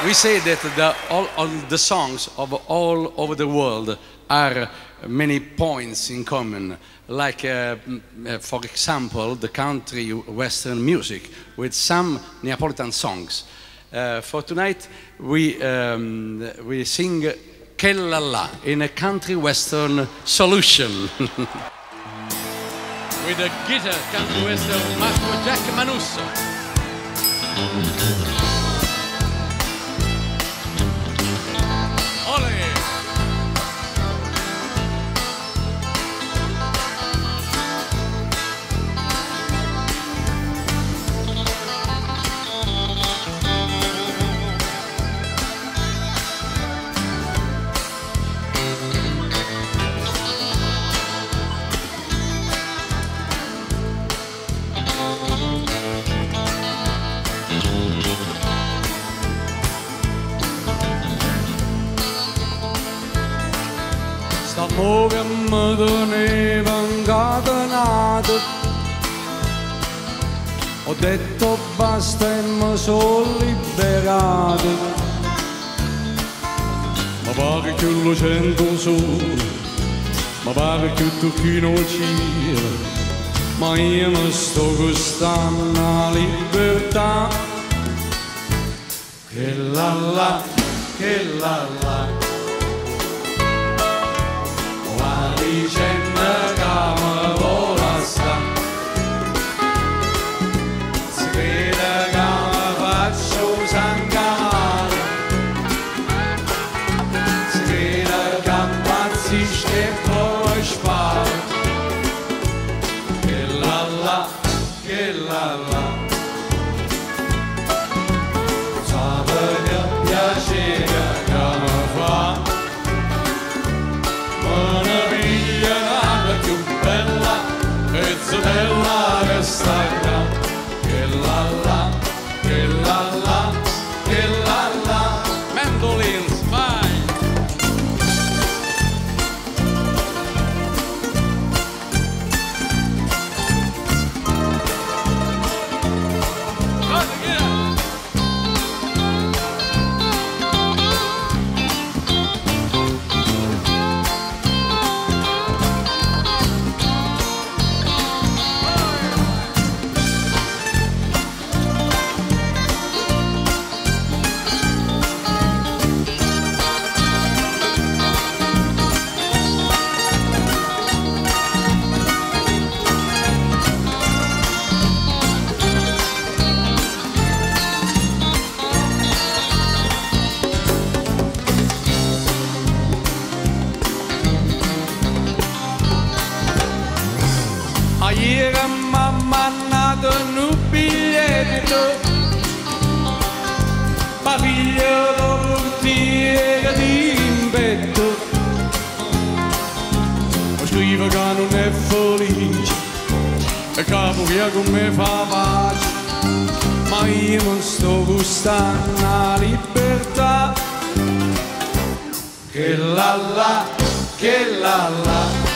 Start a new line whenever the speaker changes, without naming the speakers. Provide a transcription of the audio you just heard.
We say that all the songs of all over the world are many points in common, like, for example, the country western music with some Neapolitan songs. For tonight, we sing Che La La in a country western solution. With a guitar country western Marco Jack Manusso.
St'amore mi teneva incatenato, ho detto basta e mi sono liberato. Ma pare che lo sento solo, ma pare che tu qui non c'è, ma io mi sto gustando la libertà. Che la la, che la la, dicendo che mi vola sta, si crede che mi faccio sangare, si crede che impazzisce e poi spara. Che la la, che la la, sape che piacere che mi fa, della che sta qua. Che la la, che la la, che la la.
Mandolins, vai!
Ieri mamma ha dato un biglietto, ma figlio lo portiere di impetto. Ma scrive che non è felice e capo via con me fa pace, ma io non sto gustando la libertà. Che la la, che la la.